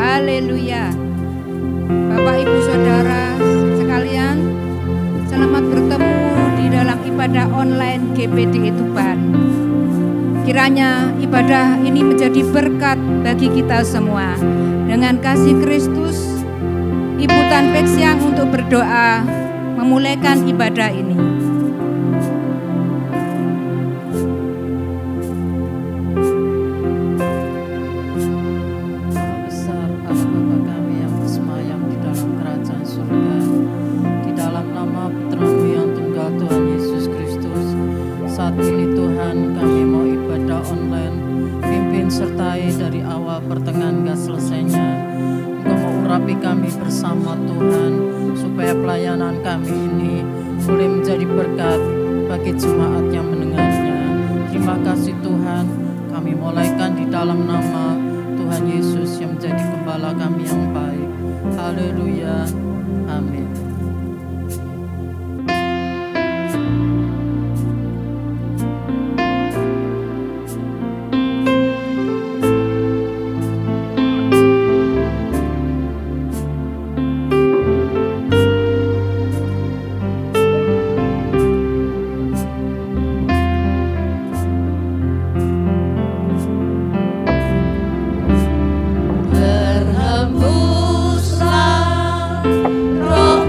Haleluya. Bapak Ibu Saudara sekalian, selamat bertemu di dalam ibadah online GPDI Tuban. Kiranya ibadah ini menjadi berkat bagi kita semua. Dengan kasih Kristus, Ibu Tan Pek Siang untuk berdoa memulaikan ibadah ini. Kami bersama Tuhan, supaya pelayanan kami ini boleh menjadi berkat bagi jemaat yang mendengarnya. Terima kasih Tuhan, kami mulaikan di dalam nama Tuhan Yesus yang menjadi gembala kami yang baik. Haleluya, amin. Berhembuslah Roh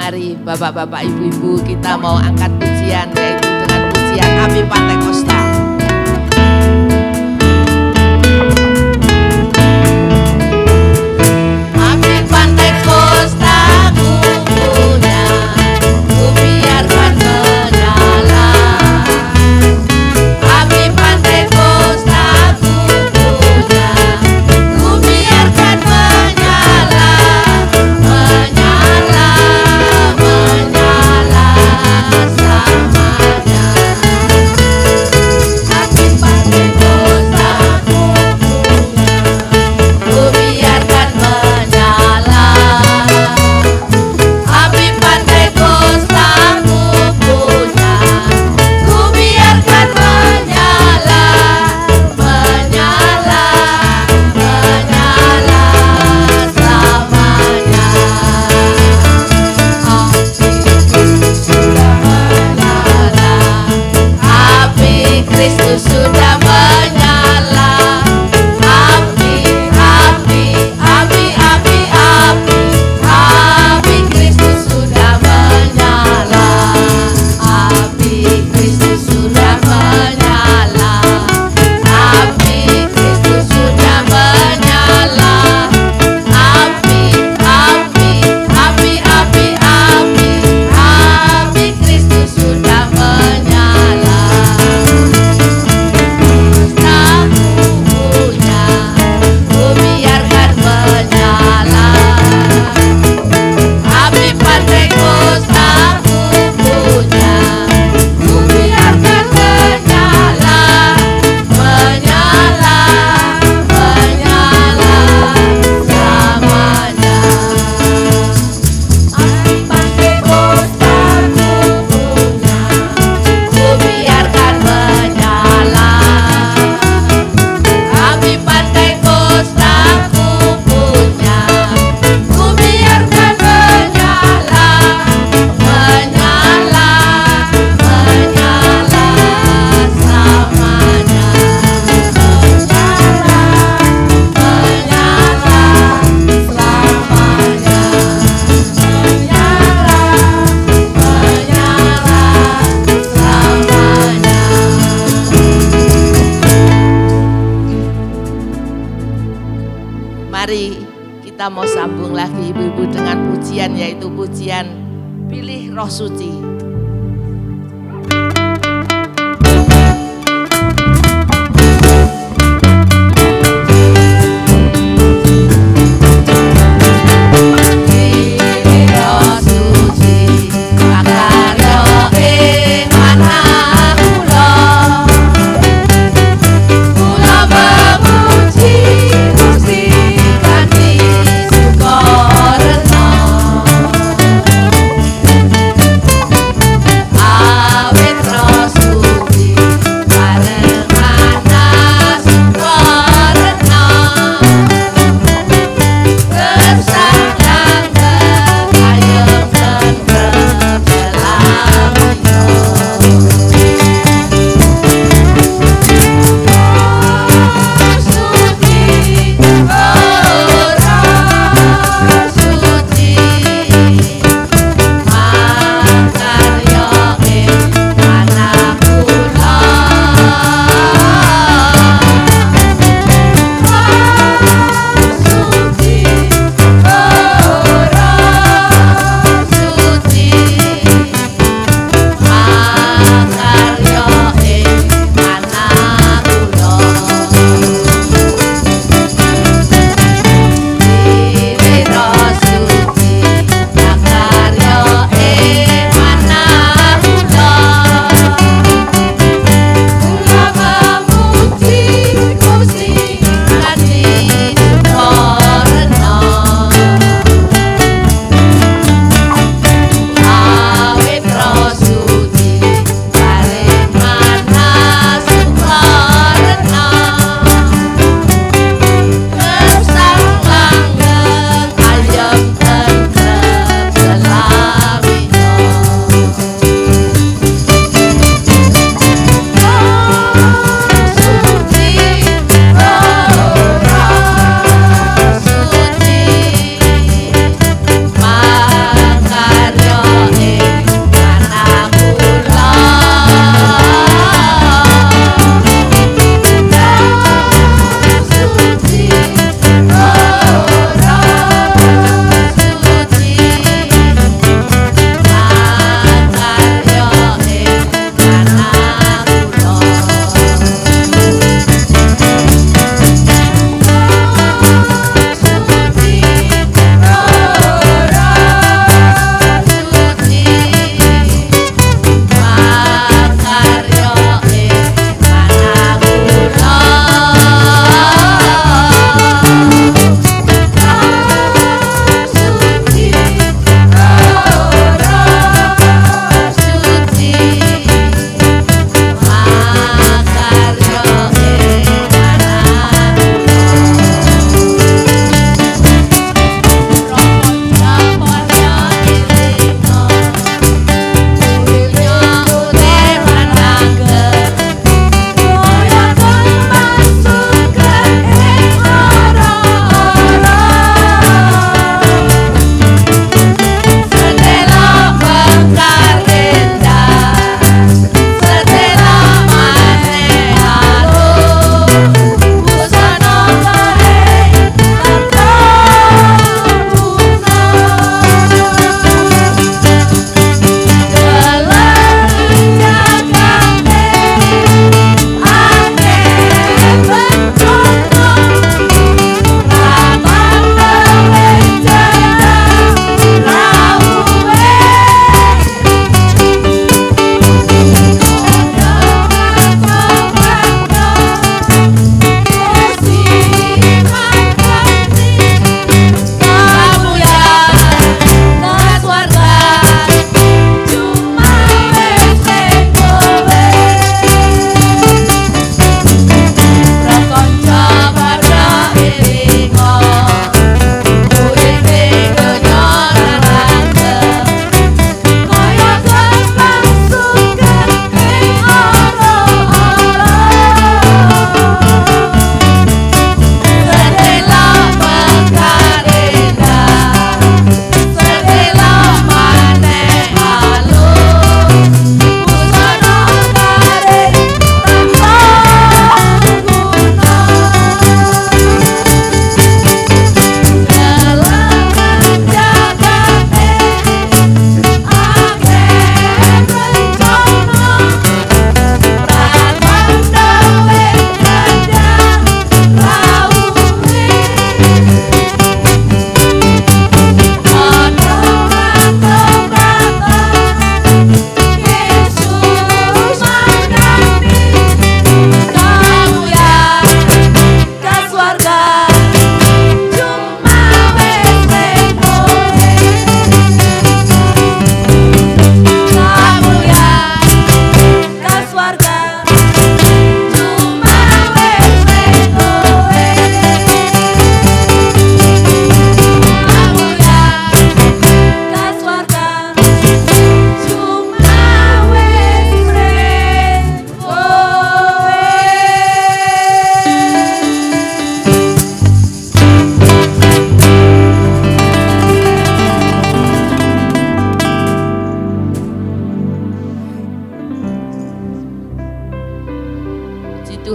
Mari Bapak-bapak, Ibu-ibu, kita mau angkat pujian, yaitu dengan pujian Abi Pantekosta. Abi Pantekosta ku punya, ku biarkan menyala. Abi Pantekosta ku punya, ku biarkan menyala, menyala, menyala selamanya. Abi Pantekosta ku punya, ku biarkan menyala. Abi Pantekosta ku punya, ku biarkan menyala, menyala, menyala selamanya. Api Kristus sudah menyala. Api, api, api, api, api, api Kristus sudah menyala. Api Kristus sudah menyala. Api Kristus sudah menyala. Api, api, api, api, api, api Kristus sudah menyala. Aku punya, ku biarkan menyala. Api Pantekosta ku punya, ku biarkan menyala, menyala, menyala selamanya. Api Pantekosta ku punya, ku biarkan menyala. Api Pantekosta ku punya, ku biarkan menyala, menyala, menyala selamanya. Menyala, menyala selamanya. Menyala, menyala selamanya. Mari kita mau sambung lagi ibu-ibu dengan pujian, yaitu pujian Pilih Roh Suci. Pilih Roh Suci, makarya ing manah kula. Kula memuji Gusti kanthi sukarena.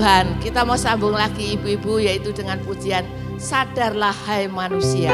Tuhan. Kita mau sambung lagi ibu-ibu, yaitu dengan pujian Sadarlah Hai Manusia.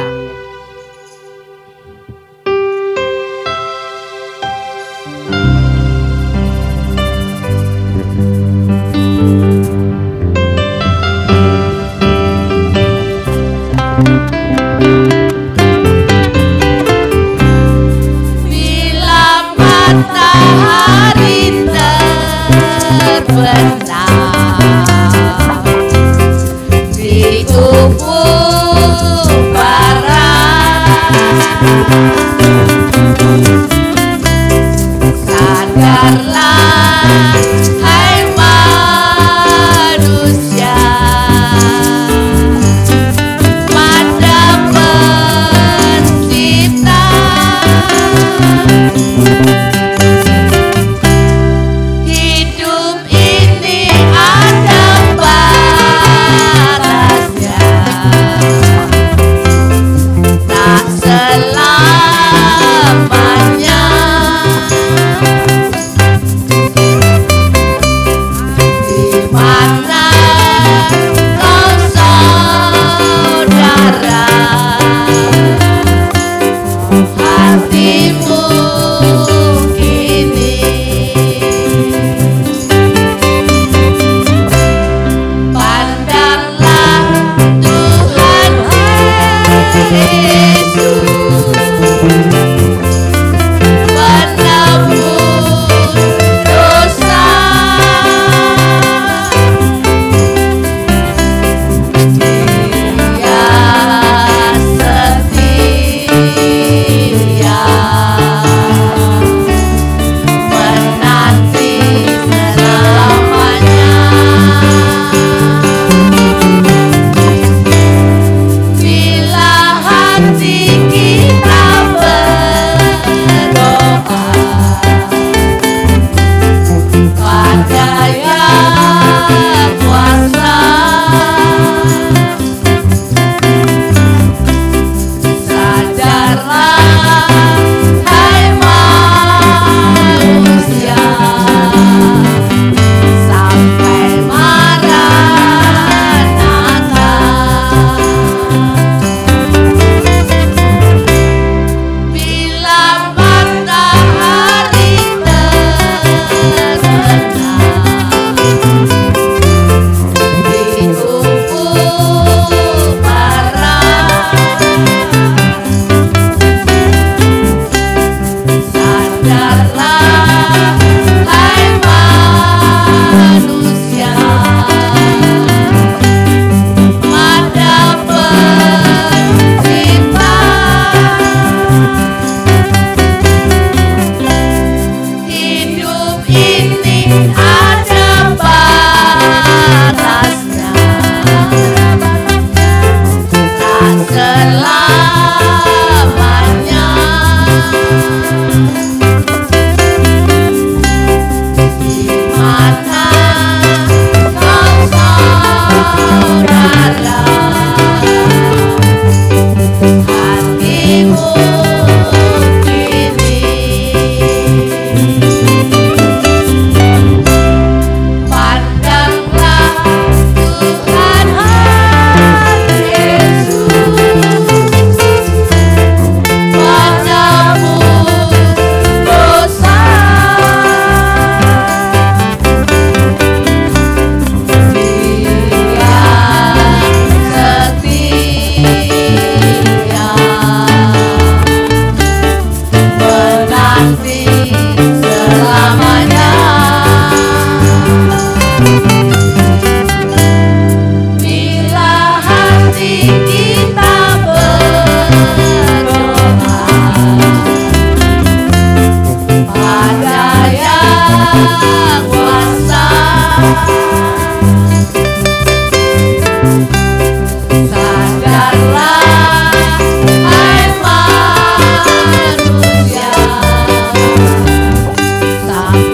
Sampai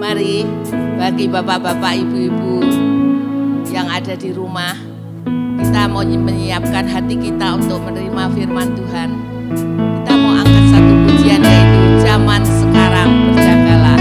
Mari bagi bapak-bapak, ibu-ibu yang ada di rumah, kita mau menyiapkan hati kita untuk menerima firman Tuhan. Kita mau angkat satu pujian, yaitu Zaman Sekarang Berjagalah.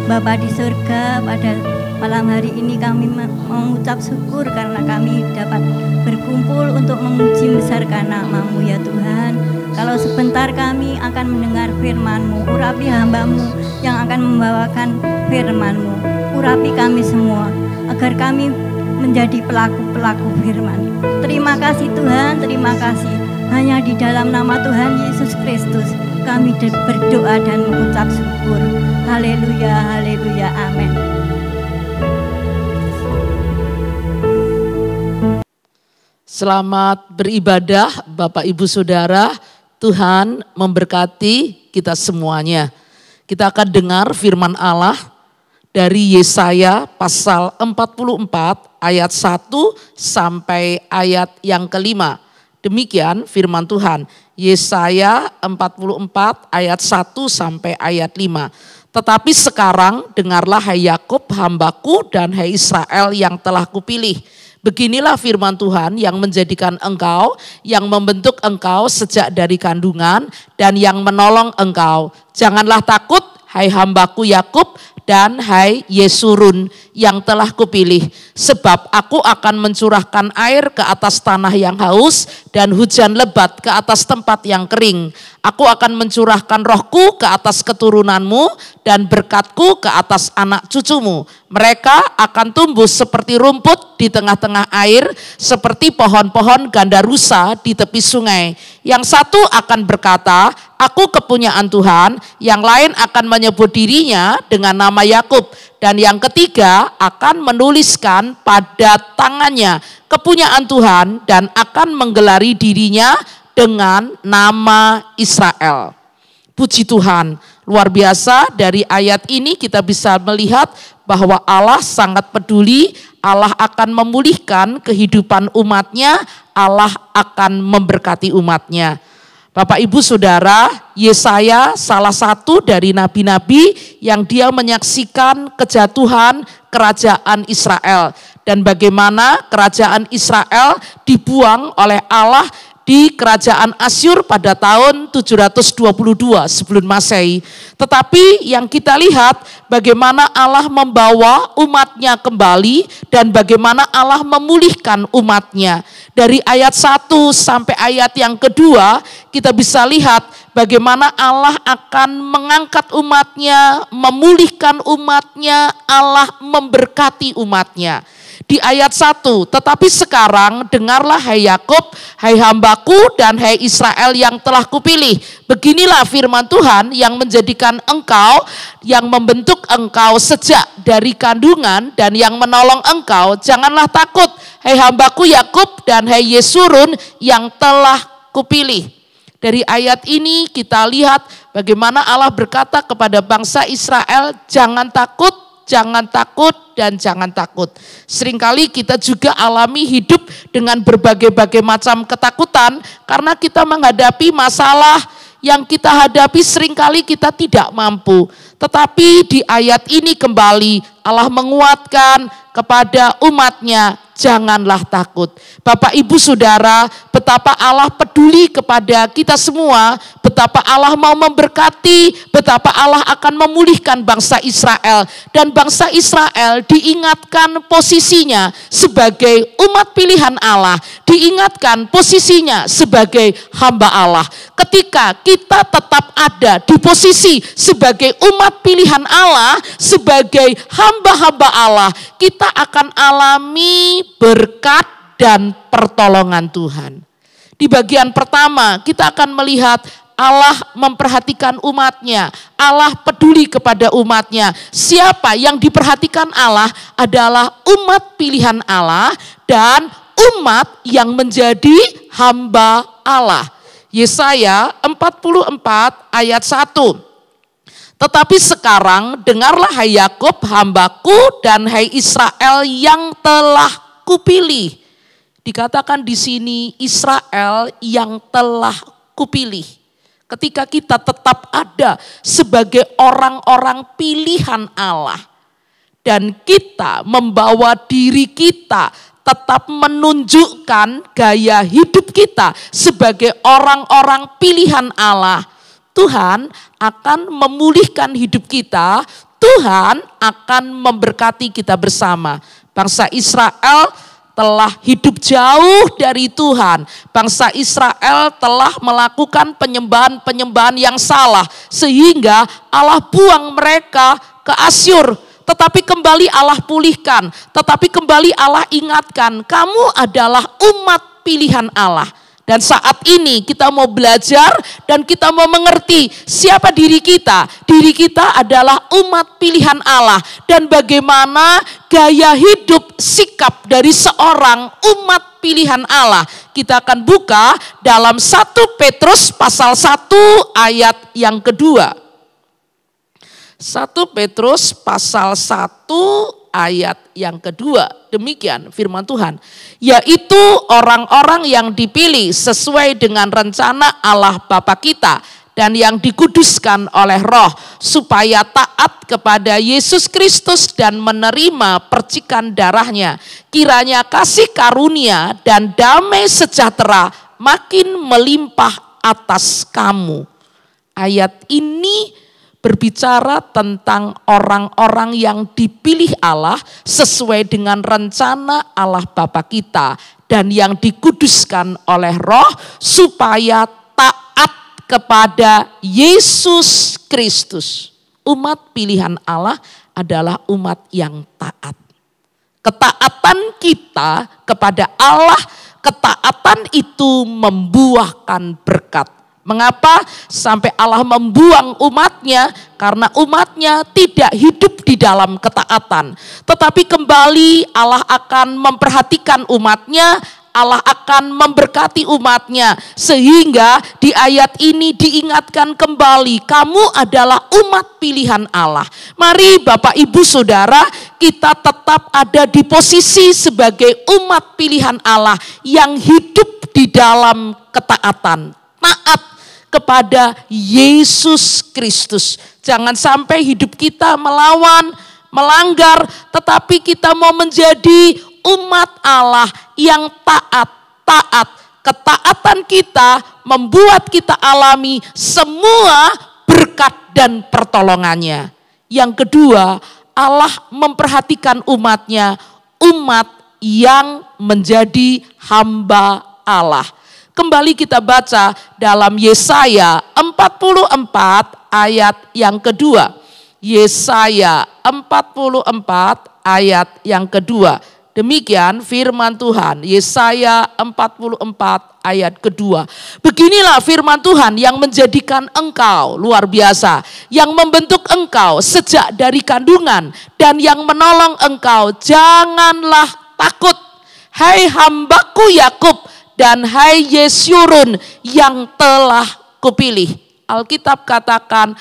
Bapa di surga, pada malam hari ini kami mengucap syukur karena kami dapat berkumpul untuk memuji besarkan nama-Mu ya Tuhan. Kalau sebentar kami akan mendengar firman-Mu, urapi hamba-Mu yang akan membawakan firman-Mu. Urapi kami semua agar kami menjadi pelaku-pelaku firman. Terima kasih Tuhan, terima kasih. Hanya di dalam nama Tuhan Yesus Kristus kami berdoa dan mengucap syukur. Haleluya, haleluya, amin. Selamat beribadah Bapak Ibu Saudara. Tuhan memberkati kita semuanya. Kita akan dengar firman Allah dari Yesaya pasal 44 ayat 1 sampai ayat yang kelima. Demikian firman Tuhan. Yesaya 44 ayat 1 sampai ayat 5. Tetapi sekarang dengarlah hai Yakub hambaku dan hai Israel yang telah kupilih. Beginilah firman Tuhan yang menjadikan engkau, yang membentuk engkau sejak dari kandungan dan yang menolong engkau. Janganlah takut hai hambaku Yakub dan hai Yesurun yang telah kupilih, sebab aku akan mencurahkan air ke atas tanah yang haus dan hujan lebat ke atas tempat yang kering. Aku akan mencurahkan rohku ke atas keturunanmu dan berkatku ke atas anak cucumu. Mereka akan tumbuh seperti rumput di tengah-tengah air, seperti pohon-pohon gandarusa di tepi sungai. Yang satu akan berkata, aku kepunyaan Tuhan, yang lain akan menyebut dirinya dengan nama Yakub, dan yang ketiga akan menuliskan pada tangannya kepunyaan Tuhan dan akan menggelari dirinya dengan nama Israel. Puji Tuhan, luar biasa. Dari ayat ini kita bisa melihat bahwa Allah sangat peduli, Allah akan memulihkan kehidupan umatnya, Allah akan memberkati umatnya. Bapak Ibu Saudara, Yesaya salah satu dari nabi-nabi yang dia menyaksikan kejatuhan kerajaan Israel dan bagaimana kerajaan Israel dibuang oleh Allah di kerajaan Asyur pada tahun 722 sebelum Masehi. Tetapi yang kita lihat bagaimana Allah membawa umatnya kembali dan bagaimana Allah memulihkan umatnya. Dari ayat 1 sampai ayat yang kedua kita bisa lihat bagaimana Allah akan mengangkat umatnya, memulihkan umatnya, Allah memberkati umatnya. Di ayat 1, tetapi sekarang dengarlah hai Yakub, hai hambaku dan hai Israel yang telah kupilih. Beginilah firman Tuhan yang menjadikan engkau, yang membentuk engkau sejak dari kandungan dan yang menolong engkau. Janganlah takut hai hambaku Yakub dan hai Yesurun yang telah kupilih. Dari ayat ini kita lihat bagaimana Allah berkata kepada bangsa Israel, jangan takut, dan jangan takut. Seringkali kita juga alami hidup dengan berbagai-bagai macam ketakutan karena kita menghadapi masalah yang kita hadapi seringkali kita tidak mampu. Tetapi di ayat ini kembali Allah menguatkan kepada umatnya, janganlah takut. Bapak Ibu Saudara, betapa Allah peduli kepada kita semua, betapa Allah mau memberkati, betapa Allah akan memulihkan bangsa Israel. Dan bangsa Israel diingatkan posisinya sebagai umat pilihan Allah, diingatkan posisinya sebagai hamba Allah. Ketika kita tetap ada di posisi sebagai umat pilihan Allah, sebagai hamba-hamba Allah, kita akan alami berkat dan pertolongan Tuhan. Di bagian pertama kita akan melihat Allah memperhatikan umatnya, Allah peduli kepada umatnya. Siapa yang diperhatikan Allah adalah umat pilihan Allah dan umat yang menjadi hamba Allah. Yesaya 44 ayat 1. Tetapi sekarang dengarlah hai Yakub hambaku dan hai Israel yang telah kupilih. Dikatakan di sini Israel yang telah kupilih. Ketika kita tetap ada sebagai orang-orang pilihan Allah dan kita membawa diri kita tetap menunjukkan gaya hidup kita sebagai orang-orang pilihan Allah, Tuhan akan memulihkan hidup kita, Tuhan akan memberkati kita bersama. Bangsa Israel telah hidup jauh dari Tuhan. Bangsa Israel telah melakukan penyembahan-penyembahan yang salah sehingga Allah buang mereka ke Asyur. Tetapi kembali Allah pulihkan, tetapi kembali Allah ingatkan, kamu adalah umat pilihan Allah. Dan saat ini kita mau belajar dan kita mau mengerti siapa diri kita. Diri kita adalah umat pilihan Allah. Dan bagaimana gaya hidup sikap dari seorang umat pilihan Allah. Kita akan buka dalam 1 Petrus pasal 1 ayat yang kedua. 1 Petrus pasal 1 ayat yang kedua, demikian firman Tuhan, yaitu orang-orang yang dipilih sesuai dengan rencana Allah Bapa kita dan yang dikuduskan oleh Roh supaya taat kepada Yesus Kristus dan menerima percikan darahnya. Kiranya kasih karunia dan damai sejahtera makin melimpah atas kamu. Ayat ini berbicara tentang orang-orang yang dipilih Allah sesuai dengan rencana Allah Bapa kita dan yang dikuduskan oleh Roh supaya taat kepada Yesus Kristus. Umat pilihan Allah adalah umat yang taat. Ketaatan kita kepada Allah, ketaatan itu membuahkan berkat. Mengapa sampai Allah membuang umatnya? Karena umatnya tidak hidup di dalam ketaatan. Tetapi kembali Allah akan memperhatikan umatnya, Allah akan memberkati umatnya. Sehingga di ayat ini diingatkan kembali, kamu adalah umat pilihan Allah. Mari Bapak Ibu Saudara, kita tetap ada di posisi sebagai umat pilihan Allah yang hidup di dalam ketaatan. Taat kepada Yesus Kristus. Jangan sampai hidup kita melawan, melanggar, tetapi kita mau menjadi umat Allah yang taat. Ketaatan kita membuat kita alami semua berkat dan pertolongannya. Yang kedua, Allah memperhatikan umatnya, umat yang menjadi hamba Allah. Kembali kita baca dalam Yesaya 44 ayat yang kedua. Yesaya 44 ayat yang kedua. Demikian firman Tuhan, Yesaya 44 ayat kedua. Beginilah firman Tuhan yang menjadikan engkau luar biasa, yang membentuk engkau sejak dari kandungan dan yang menolong engkau. Janganlah takut, hai hambaku Yakub, dan hai Yesyurun yang telah kupilih. Alkitab katakan,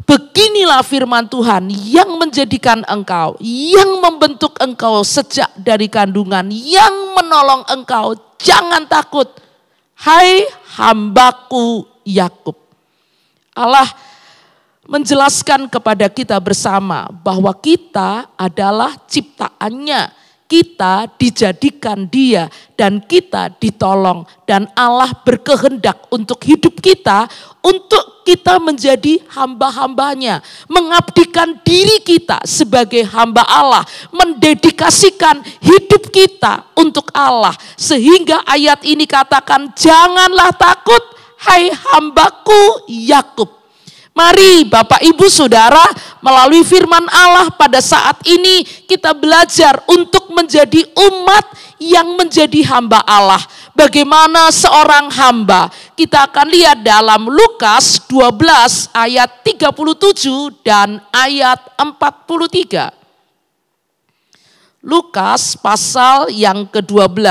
beginilah firman Tuhan yang menjadikan engkau, yang membentuk engkau sejak dari kandungan, yang menolong engkau. Jangan takut, hai hambaku Yakub. Allah menjelaskan kepada kita bersama bahwa kita adalah ciptaannya. Kita dijadikan Dia dan kita ditolong, dan Allah berkehendak untuk hidup kita, untuk kita menjadi hamba-hambanya, mengabdikan diri kita sebagai hamba Allah, mendedikasikan hidup kita untuk Allah. Sehingga ayat ini katakan, janganlah takut hai hambaku Yakub. Mari Bapak Ibu Saudara, melalui firman Allah pada saat ini kita belajar untuk menjadi umat yang menjadi hamba Allah. Bagaimana seorang hamba? Kita akan lihat dalam Lukas 12 ayat 37 dan ayat 43. Lukas pasal yang ke-12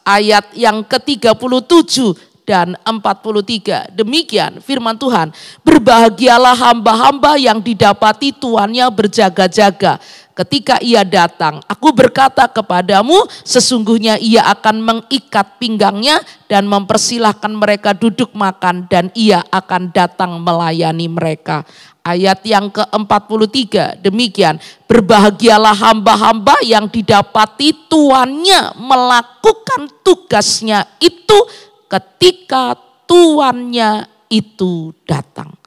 ayat yang ke-37 dan 43. Demikian firman Tuhan. Berbahagialah hamba-hamba yang didapati tuannya berjaga-jaga ketika ia datang. Aku berkata kepadamu, sesungguhnya ia akan mengikat pinggangnya dan mempersilahkan mereka duduk makan, dan ia akan datang melayani mereka. Ayat yang ke-43, demikian. Berbahagialah hamba-hamba yang didapati tuannya melakukan tugasnya itu ketika tuannya itu datang.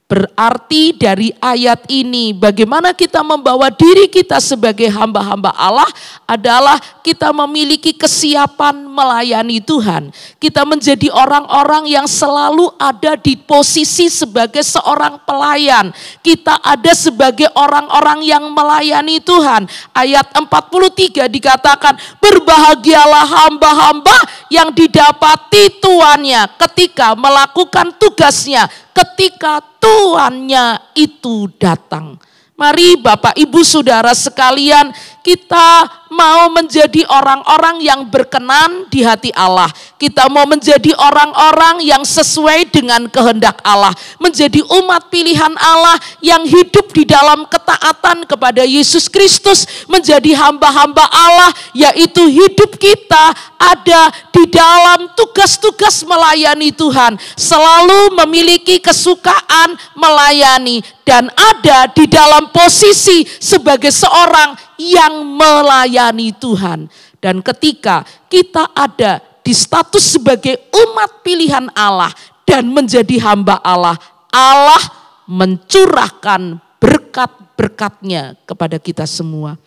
Berarti dari ayat ini bagaimana kita membawa diri kita sebagai hamba-hamba Allah adalah kita memiliki kesiapan melayani Tuhan. Kita menjadi orang-orang yang selalu ada di posisi sebagai seorang pelayan. Kita ada sebagai orang-orang yang melayani Tuhan. Ayat 43 dikatakan, berbahagialah hamba-hamba yang didapati tuannya ketika melakukan tugasnya, ketika tuannya itu datang. Mari Bapak Ibu Saudara sekalian, kita mau menjadi orang-orang yang berkenan di hati Allah. Kita mau menjadi orang-orang yang sesuai dengan kehendak Allah. Menjadi umat pilihan Allah yang hidup di dalam ketaatan kepada Yesus Kristus. Menjadi hamba-hamba Allah, yaitu hidup kita ada di dalam tugas-tugas melayani Tuhan. Selalu memiliki kesukaan melayani dan ada di dalam posisi sebagai seorang yang melayani Tuhan. Dan ketika kita ada di status sebagai umat pilihan Allah dan menjadi hamba Allah, Allah mencurahkan berkat-berkatnya kepada kita semua.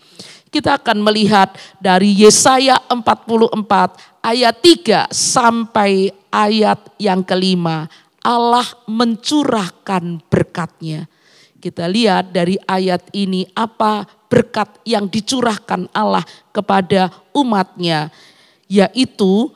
Kita akan melihat dari Yesaya 44 ayat 3 sampai ayat yang kelima. Allah mencurahkan berkat-Nya. Kita lihat dari ayat ini apa berkat yang dicurahkan Allah kepada umat-Nya. Yaitu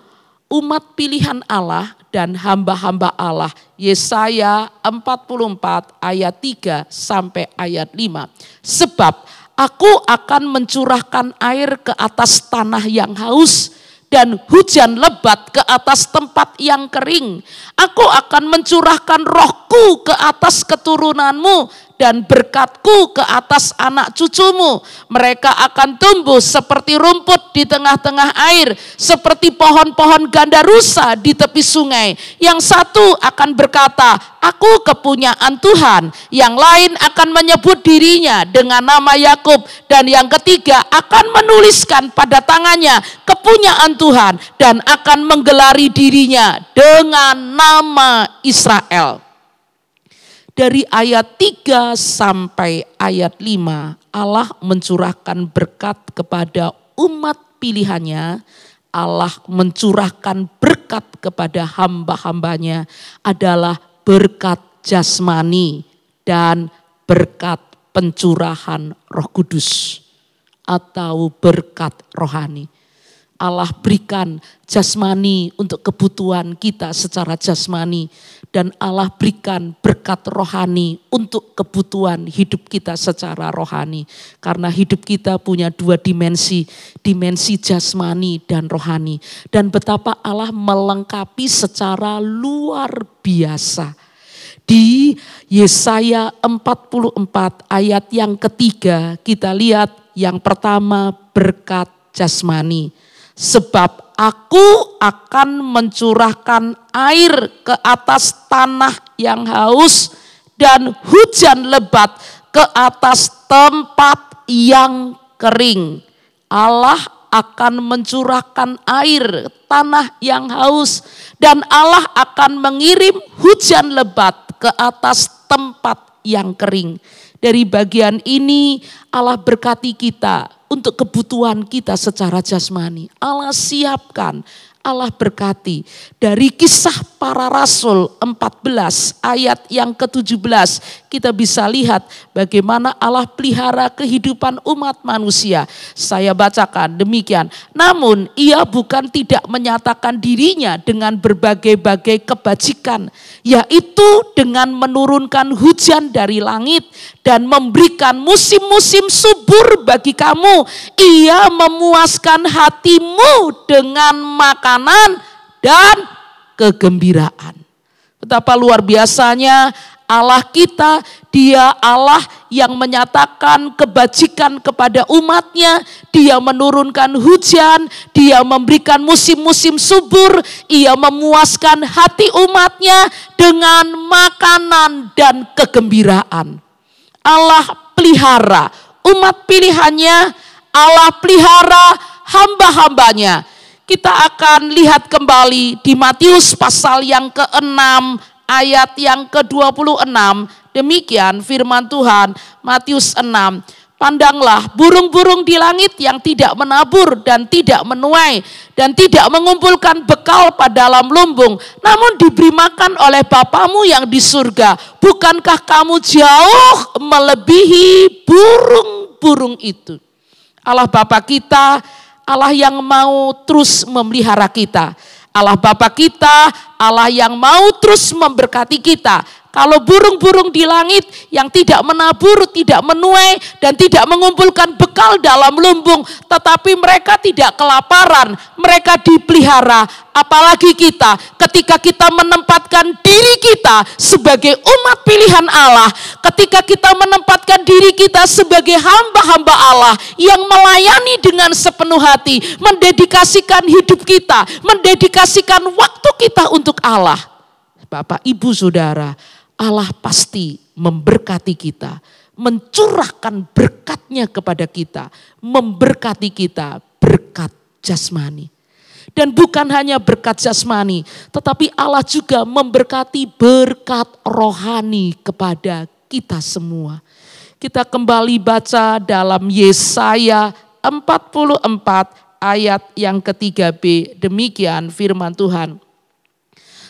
umat pilihan Allah dan hamba-hamba Allah. Yesaya 44 ayat 3 sampai ayat 5. Sebab Aku akan mencurahkan air ke atas tanah yang haus dan hujan lebat ke atas tempat yang kering. Aku akan mencurahkan rohku ke atas keturunanmu dan berkatku ke atas anak cucumu. Mereka akan tumbuh seperti rumput di tengah-tengah air, seperti pohon-pohon gandarusa di tepi sungai. Yang satu akan berkata, aku kepunyaan Tuhan. Yang lain akan menyebut dirinya dengan nama Yakub. Dan yang ketiga akan menuliskan pada tangannya kepunyaan Tuhan dan akan menggelari dirinya dengan nama Israel. Dari ayat 3 sampai ayat 5, Allah mencurahkan berkat kepada umat pilihannya. Allah mencurahkan berkat kepada hamba-hambanya adalah berkat jasmani dan berkat pencurahan Roh Kudus atau berkat rohani. Allah berikan jasmani untuk kebutuhan kita secara jasmani. Dan Allah berikan berkat rohani untuk kebutuhan hidup kita secara rohani. Karena hidup kita punya dua dimensi. Dimensi jasmani dan rohani. Dan betapa Allah melengkapi secara luar biasa. Di Yesaya 44 ayat yang ketiga kita lihat yang pertama berkat jasmani. Sebab aku akan mencurahkan air ke atas tanah yang haus dan hujan lebat ke atas tempat yang kering. Allah akan mencurahkan air tanah yang haus dan Allah akan mengirim hujan lebat ke atas tempat yang kering. Dari bagian ini Allah berkati kita untuk kebutuhan kita secara jasmani. Allah siapkan, Allah berkati. Dari Kisah Para Rasul 14 ayat yang ke-17 kita bisa lihat bagaimana Allah pelihara kehidupan umat manusia. Saya bacakan demikian. Namun ia bukan tidak menyatakan dirinya dengan berbagai-bagai kebajikan, yaitu dengan menurunkan hujan dari langit dan memberikan musim-musim subur bagi kamu. Ia memuaskan hatimu dengan makanan dan kegembiraan. Betapa luar biasanya Allah kita, Dia Allah yang menyatakan kebajikan kepada umatnya. Dia menurunkan hujan, Dia memberikan musim-musim subur, Ia memuaskan hati umatnya dengan makanan dan kegembiraan. Allah pelihara umat pilihannya, Allah pelihara hamba-hambanya. Kita akan lihat kembali di Matius pasal yang ke-6 ayat yang ke-26. Demikian firman Tuhan, Matius 6. Pandanglah burung-burung di langit yang tidak menabur dan tidak menuai dan tidak mengumpulkan bekal pada dalam lumbung, namun diberi makan oleh Bapamu yang di surga. Bukankah kamu jauh melebihi burung-burung itu? Allah Bapa kita, Allah yang mau terus memelihara kita. Allah Bapa kita, Allah yang mau terus memberkati kita. Kalau burung-burung di langit yang tidak menabur, tidak menuai, dan tidak mengumpulkan bekal dalam lumbung, tetapi mereka tidak kelaparan, mereka dipelihara. Apalagi kita, ketika kita menempatkan diri kita sebagai umat pilihan Allah, ketika kita menempatkan diri kita sebagai hamba-hamba Allah yang melayani dengan sepenuh hati, mendedikasikan hidup kita, mendedikasikan waktu kita untuk Allah. Bapak, Ibu, Saudara, Allah pasti memberkati kita, mencurahkan berkat-Nya kepada kita, memberkati kita berkat jasmani. Dan bukan hanya berkat jasmani, tetapi Allah juga memberkati berkat rohani kepada kita semua. Kita kembali baca dalam Yesaya 44 ayat yang ke-3b. Demikian firman Tuhan.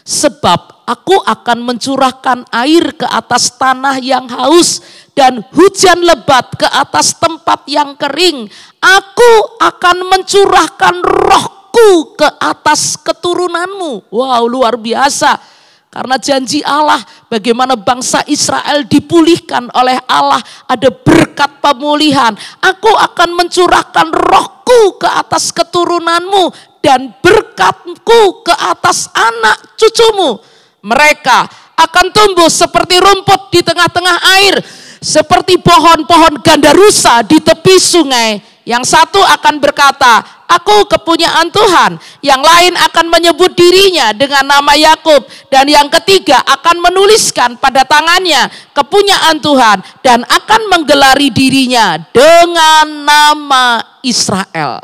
Sebab aku akan mencurahkan air ke atas tanah yang haus dan hujan lebat ke atas tempat yang kering. Aku akan mencurahkan rohku ke atas keturunanmu. Wow, luar biasa. Karena janji Allah bagaimana bangsa Israel dipulihkan oleh Allah, ada berkat pemulihan. Aku akan mencurahkan rohku ke atas keturunanmu dan berkatku ke atas anak cucumu. Mereka akan tumbuh seperti rumput di tengah-tengah air, seperti pohon-pohon gandarusa di tepi sungai. Yang satu akan berkata, aku kepunyaan Tuhan. Yang lain akan menyebut dirinya dengan nama Yakub. Dan yang ketiga akan menuliskan pada tangannya kepunyaan Tuhan. Dan akan menggelari dirinya dengan nama Israel.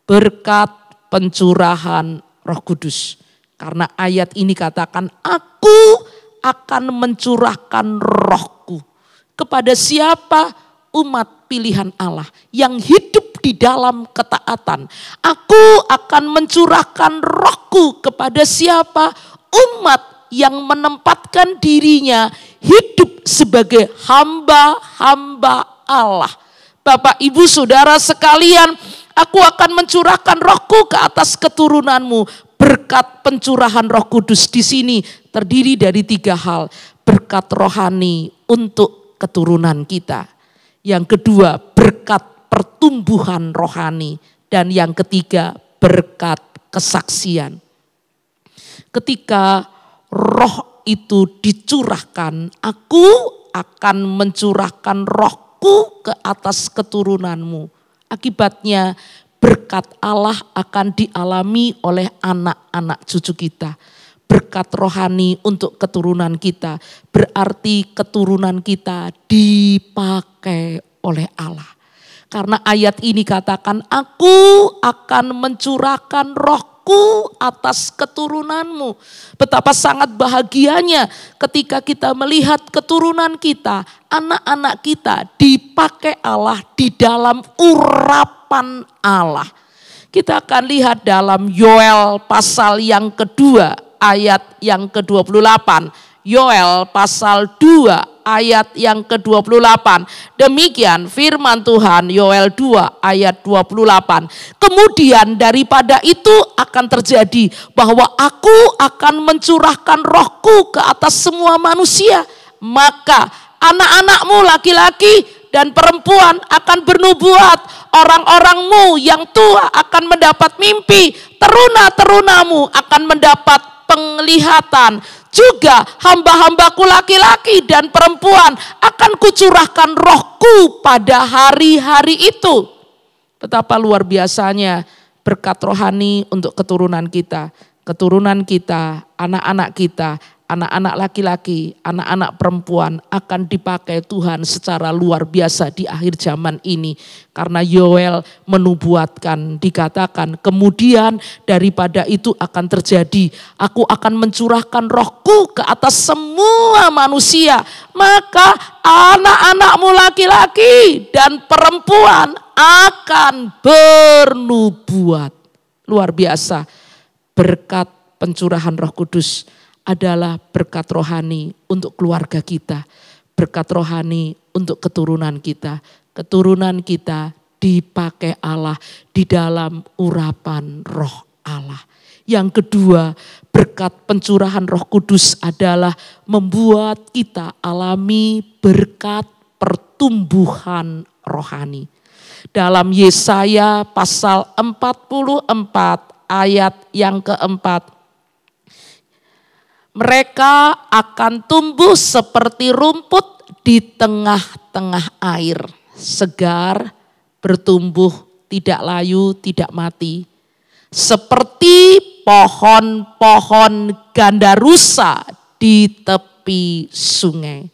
Berkat pencurahan Roh Kudus. Karena ayat ini katakan, aku akan mencurahkan rohku. Kepada siapa? Umat pilihan Allah yang hidup di dalam ketaatan. Aku akan mencurahkan rohku kepada siapa? Umat yang menempatkan dirinya hidup sebagai hamba-hamba Allah. Bapak, Ibu, Saudara sekalian, aku akan mencurahkan rohku ke atas keturunanmu. Berkat pencurahan Roh Kudus di sini terdiri dari 3 hal. Berkat rohani untuk keturunan kita. Yang kedua, berkat pertumbuhan rohani. Dan yang ketiga, berkat kesaksian. Ketika roh itu dicurahkan, aku akan mencurahkan rohku ke atas keturunanmu. Akibatnya berkat Allah akan dialami oleh anak-anak cucu kita. Berkat rohani untuk keturunan kita. Berarti keturunan kita dipakai oleh Allah. Karena ayat ini katakan, aku akan mencurahkan rohku atas keturunanmu. Betapa sangat bahagianya ketika kita melihat keturunan kita, anak-anak kita dipakai Allah di dalam urapan Allah. Kita akan lihat dalam Yoel pasal yang kedua, ayat yang ke-28. Yoel pasal 2 ayat yang ke-28. Demikian firman Tuhan, Yoel 2 ayat 28. Kemudian daripada itu akan terjadi bahwa aku akan mencurahkan rohku ke atas semua manusia. Maka anak-anakmu laki-laki dan perempuan akan bernubuat. Orang-orangmu yang tua akan mendapat mimpi. Teruna-terunamu akan mendapat penglihatan. Juga hamba-hambaku laki-laki dan perempuan akan kucurahkan rohku pada hari-hari itu. Betapa luar biasanya berkat rohani untuk keturunan kita. Keturunan kita, anak-anak kita, anak-anak laki-laki, anak-anak perempuan akan dipakai Tuhan secara luar biasa di akhir zaman ini. Karena Yoel menubuatkan, dikatakan kemudian daripada itu akan terjadi. Aku akan mencurahkan rohku ke atas semua manusia. Maka anak-anakmu laki-laki dan perempuan akan bernubuat. Luar biasa. Berkat pencurahan Roh Kudus adalah berkat rohani untuk keluarga kita. Berkat rohani untuk keturunan kita. Keturunan kita dipakai Allah di dalam urapan roh Allah. Yang kedua, berkat pencurahan Roh Kudus adalah membuat kita alami berkat pertumbuhan rohani. Dalam Yesaya pasal 44 ayat yang keempat. Mereka akan tumbuh seperti rumput di tengah-tengah air. Segar, bertumbuh, tidak layu, tidak mati. Seperti pohon-pohon gandarusa di tepi sungai.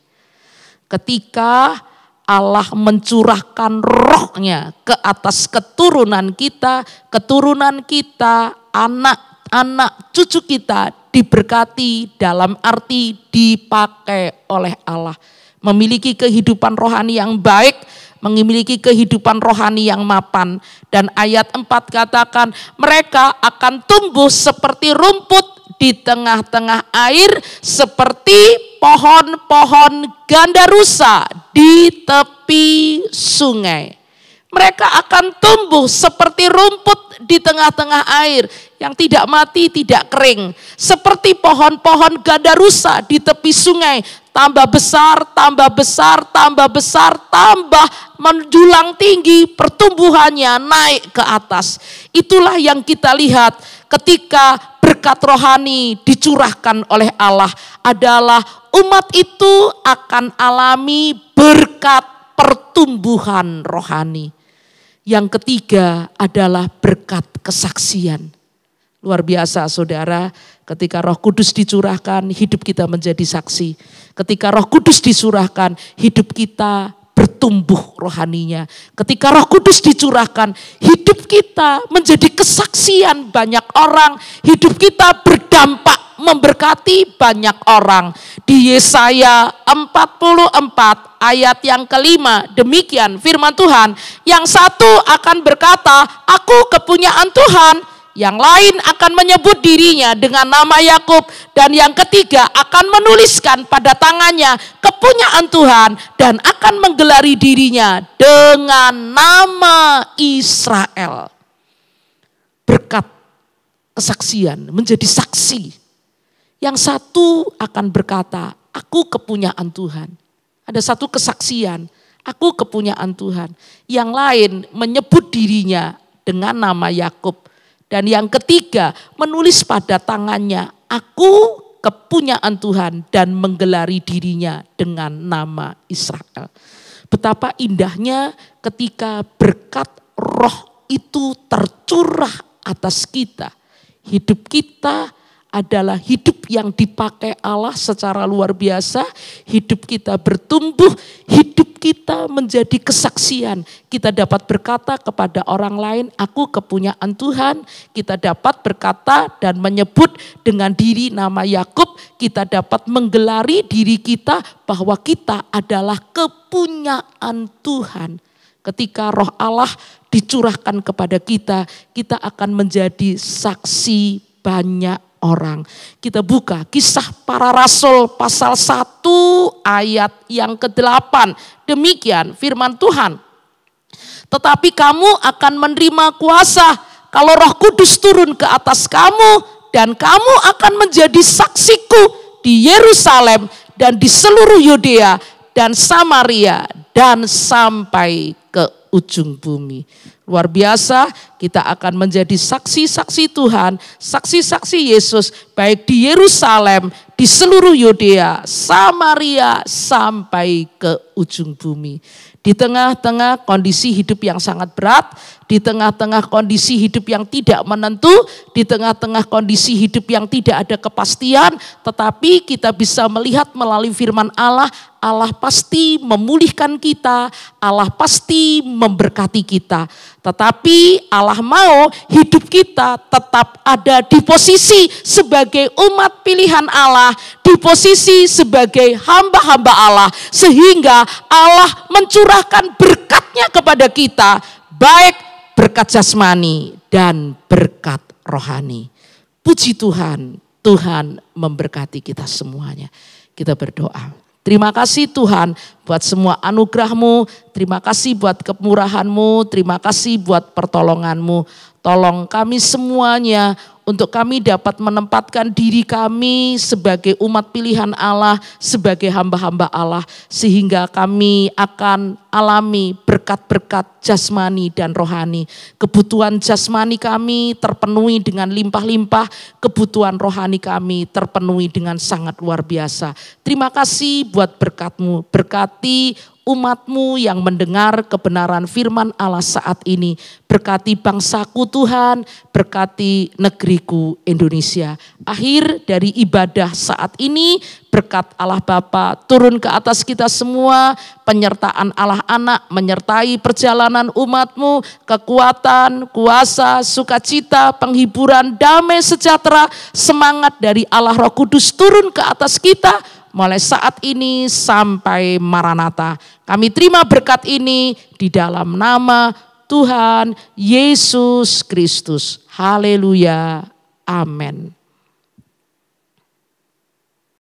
Ketika Allah mencurahkan rohnya ke atas keturunan kita, anak-anak cucu kita diberkati dalam arti dipakai oleh Allah. memiliki kehidupan rohani yang baik, memiliki kehidupan rohani yang mapan. Dan ayat 4 katakan, mereka akan tumbuh seperti rumput di tengah-tengah air, seperti pohon-pohon gandarusa di tepi sungai. Mereka akan tumbuh seperti rumput di tengah-tengah air yang tidak mati, tidak kering. Seperti pohon-pohon gandarusa di tepi sungai. Tambah besar, tambah besar, tambah besar, tambah menjulang tinggi, pertumbuhannya naik ke atas. Itulah yang kita lihat ketika berkat rohani dicurahkan oleh Allah adalah umat itu akan alami berkat pertumbuhan rohani. Yang ketiga adalah berkat kesaksian. Luar biasa saudara, ketika Roh Kudus dicurahkan, hidup kita menjadi saksi. Ketika Roh Kudus dicurahkan, hidup kita bertumbuh rohaninya. Ketika Roh Kudus dicurahkan, hidup kita menjadi kesaksian banyak orang. Hidup kita berdampak memberkati banyak orang. Di Yesaya 44 ayat yang kelima, demikian firman Tuhan. Yang satu akan berkata, aku kepunyaan Tuhan. Yang lain akan menyebut dirinya dengan nama Yakub, dan yang ketiga akan menuliskan pada tangannya kepunyaan Tuhan dan akan menggelari dirinya dengan nama Israel. Berkat kesaksian, menjadi saksi. Yang satu akan berkata, aku kepunyaan Tuhan. Ada satu kesaksian, aku kepunyaan Tuhan. Yang lain menyebut dirinya dengan nama Yakub. Dan yang ketiga menulis pada tangannya, aku kepunyaan Tuhan, dan menggelari dirinya dengan nama Israel. Betapa indahnya ketika berkat roh itu tercurah atas kita. Hidup kita adalah hidup yang dipakai Allah secara luar biasa. Hidup kita bertumbuh, hidup kita menjadi kesaksian. Kita dapat berkata kepada orang lain, aku kepunyaan Tuhan. Kita dapat berkata dan menyebut dengan diri nama Yakub. Kita dapat menggelari diri kita bahwa kita adalah kepunyaan Tuhan. Ketika roh Allah dicurahkan kepada kita, kita akan menjadi saksi banyak orang. Kita buka Kisah Para Rasul pasal 1 ayat yang ke-8. Demikian firman Tuhan. Tetapi kamu akan menerima kuasa kalau Roh Kudus turun ke atas kamu, dan kamu akan menjadi saksiku di Yerusalem dan di seluruh Yudea dan Samaria dan sampai ke ujung bumi. Luar biasa, kita akan menjadi saksi-saksi Tuhan, saksi-saksi Yesus, baik di Yerusalem, di seluruh Yudea, Samaria, sampai ke ujung bumi. Di tengah-tengah kondisi hidup yang sangat berat, di tengah-tengah kondisi hidup yang tidak menentu, di tengah-tengah kondisi hidup yang tidak ada kepastian, tetapi kita bisa melihat melalui firman Allah, Allah pasti memulihkan kita, Allah pasti memberkati kita. Tetapi Allah mau hidup kita tetap ada di posisi sebagai umat pilihan Allah, di posisi sebagai hamba-hamba Allah, sehingga Allah mencurahkan berkatnya kepada kita, baik berkat jasmani dan berkat rohani. Puji Tuhan, Tuhan memberkati kita semuanya. Kita berdoa. Terima kasih Tuhan buat semua anugerah-Mu, terima kasih buat kemurahan-Mu, terima kasih buat pertolongan-Mu. Tolong kami semuanya untuk kami dapat menempatkan diri kami sebagai umat pilihan Allah, sebagai hamba-hamba Allah, sehingga kami akan alami berkat-berkat jasmani dan rohani. Kebutuhan jasmani kami terpenuhi dengan limpah-limpah, kebutuhan rohani kami terpenuhi dengan sangat luar biasa. Terima kasih buat berkat-Mu, berkati umat-Mu yang mendengar kebenaran firman Allah saat ini. Berkati bangsaku Tuhan, berkati negeriku Indonesia. Akhir dari ibadah saat ini, berkat Allah Bapa turun ke atas kita semua, penyertaan Allah Anak menyertai perjalanan umat-Mu, kekuatan, kuasa, sukacita, penghiburan, damai sejahtera, semangat dari Allah Roh Kudus turun ke atas kita, mulai saat ini sampai Maranatha. Kami terima berkat ini di dalam nama Tuhan Yesus Kristus. Haleluya. Amin.